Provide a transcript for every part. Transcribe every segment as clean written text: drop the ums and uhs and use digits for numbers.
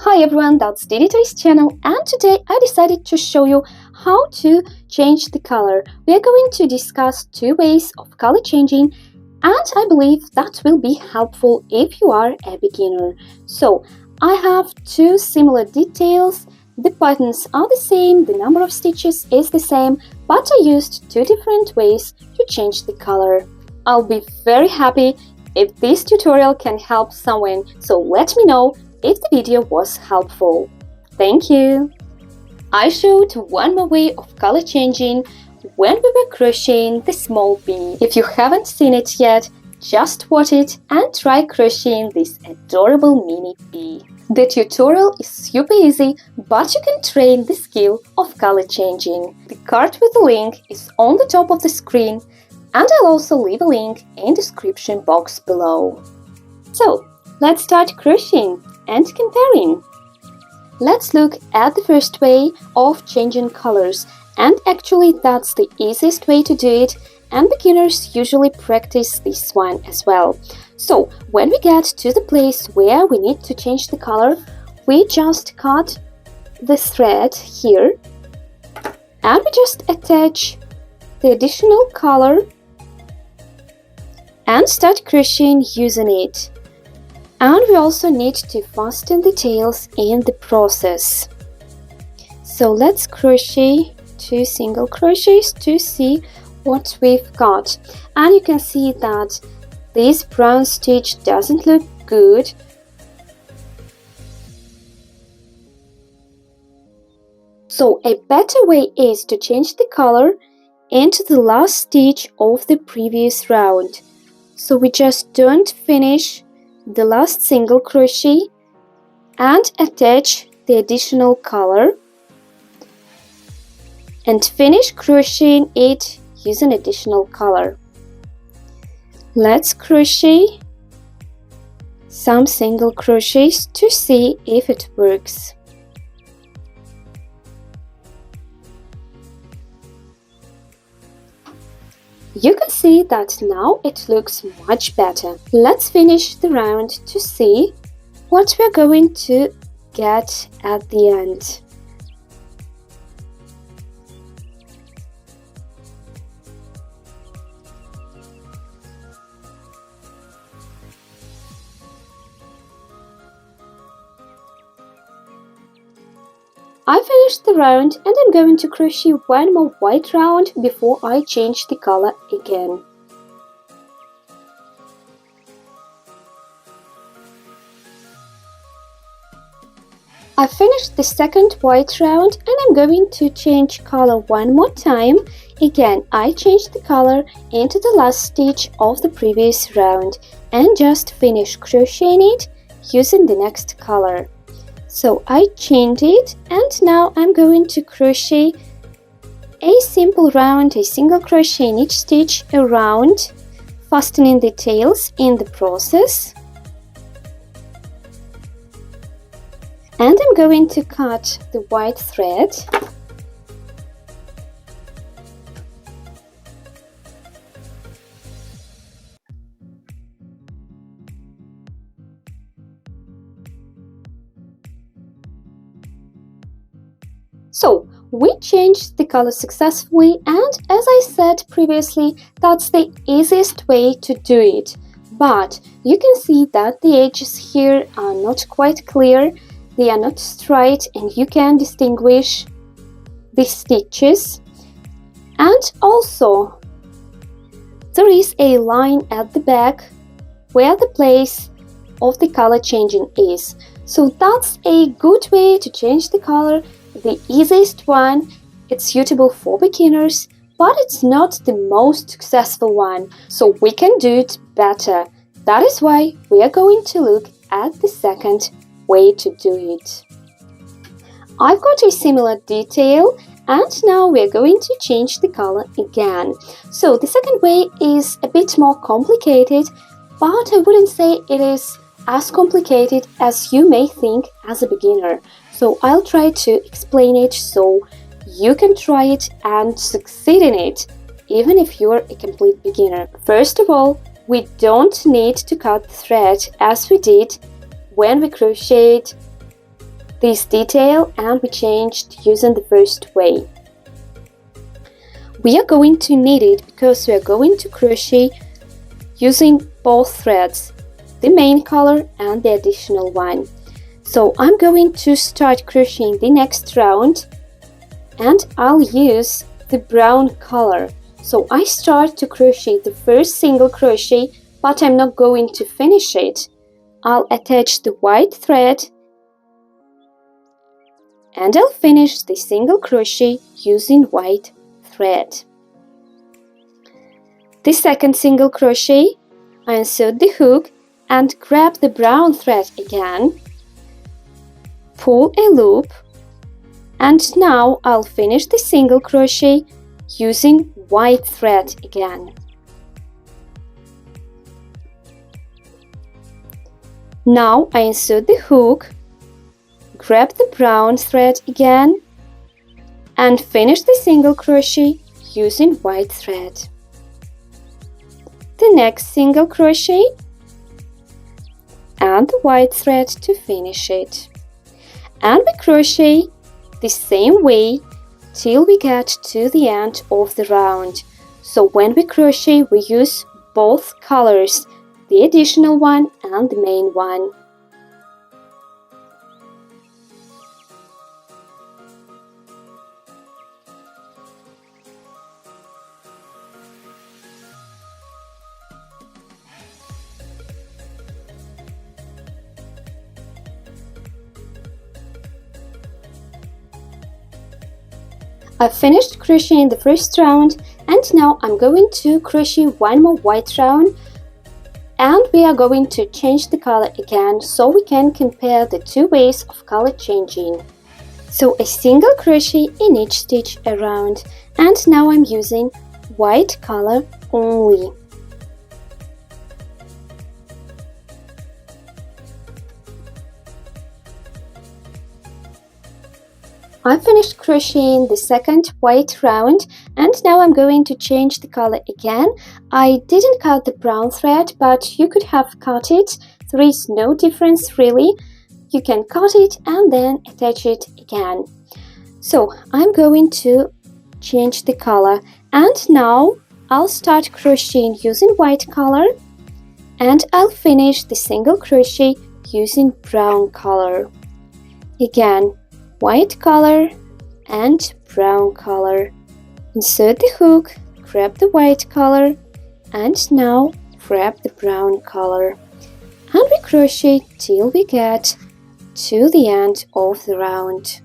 Hi everyone, that's DidyToys channel, and today I decided to show you how to change the color. We are going to discuss two ways of color changing, and I believe that will be helpful if you are a beginner. So I have two similar details. The patterns are the same, the number of stitches is the same, but I used two different ways to change the color. I'll be very happy if this tutorial can help someone, so let me know if the video was helpful. Thank you! I showed one more way of color changing when we were crocheting the small bee. If you haven't seen it yet, just watch it and try crocheting this adorable mini bee. The tutorial is super easy, but you can train the skill of color changing. The card with the link is on the top of the screen, and I'll also leave a link in the description box below. So, let's start crocheting and comparing. Let's look at the first way of changing colors, and actually that's the easiest way to do it, and beginners usually practice this one as well. So when we get to the place where we need to change the color, we just cut the thread here and we just attach the additional color and start crocheting using it. And we also need to fasten the tails in the process. So let's crochet 2 single crochets to see what we've got. And you can see that this brown stitch doesn't look good. So a better way is to change the color into the last stitch of the previous round. So we just don't finish the last single crochet and attach the additional color and finish crocheting it using additional color. Let's crochet some single crochets to see if it works. You can see that now it looks much better. Let's finish the round to see what we're going to get at the end. I finished the round and I'm going to crochet one more white round before I change the color again. I finished the second white round and I'm going to change color one more time. Again, I changed the color into the last stitch of the previous round and just finish crocheting it using the next color. So I chained it and now I'm going to crochet a simple round, a single crochet in each stitch around, fastening the tails in the process. And I'm going to cut the white thread. So, we changed the color successfully, and as I said previously, that's the easiest way to do it. But you can see that the edges here are not quite clear, they are not straight, and you can distinguish the stitches. And also, there is a line at the back where the place of the color changing is. So that's a good way to change the color. The easiest one. It's suitable for beginners, but it's not the most successful one, so we can do it better. That is why we are going to look at the second way to do it. I've got a similar detail and now we're going to change the color again. So the second way is a bit more complicated, but I wouldn't say it is as complicated as you may think as a beginner. So I'll try to explain it so you can try it and succeed in it, even if you're a complete beginner. First of all, we don't need to cut the thread as we did when we crocheted this detail and we changed using the first way. We are going to knit it because we are going to crochet using both threads, the main color and the additional one. So I'm going to start crocheting the next round and I'll use the brown color. So I start to crochet the first single crochet, but I'm not going to finish it. I'll attach the white thread and I'll finish the single crochet using white thread. The second single crochet, I insert the hook and grab the brown thread again, pull a loop, and now I'll finish the single crochet using white thread again. Now I insert the hook, grab the brown thread again, and finish the single crochet using white thread. The next single crochet and the white thread to finish it. And we crochet the same way till we get to the end of the round. So when we crochet, we use both colors, the additional one and the main one. I've finished crocheting the first round and now I'm going to crochet one more white round and we are going to change the color again so we can compare the two ways of color changing. So a single crochet in each stitch around and now I'm using white color only. I finished crocheting the second white round and now I'm going to change the color again. I didn't cut the brown thread, but you could have cut it. There is no difference really. You can cut it and then attach it again. So I'm going to change the color and now I'll start crocheting using white color and I'll finish the single crochet using brown color. Again, white color and brown color. Insert the hook, grab the white color and now grab the brown color. And we crochet till we get to the end of the round.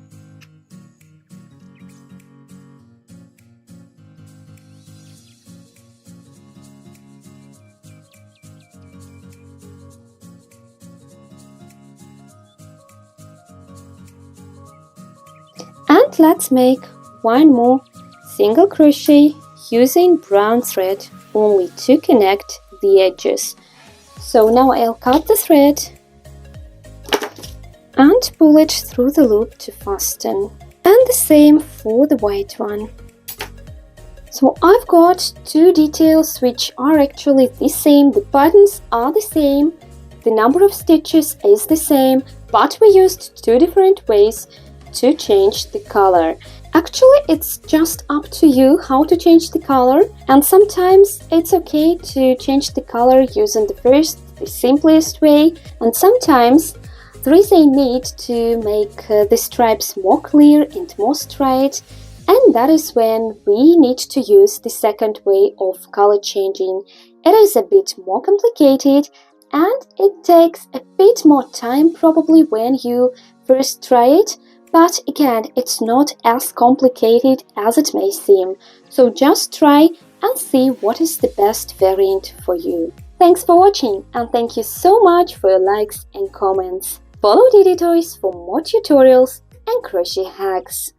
And let's make one more single crochet using brown thread only to connect the edges. So now I'll cut the thread and pull it through the loop to fasten. And the same for the white one. So I've got two details which are actually the same. The buttons are the same, the number of stitches is the same, but we used two different ways to change the color. Actually, it's just up to you how to change the color, and sometimes it's okay to change the color using the simplest way, and sometimes there is a need to make the stripes more clear and more straight, and that is when we need to use the second way of color changing. It is a bit more complicated and it takes a bit more time probably when you first try it. But again, it's not as complicated as it may seem, so just try and see what is the best variant for you. Thanks for watching and thank you so much for your likes and comments. Follow DidyToys for more tutorials and crochet hacks.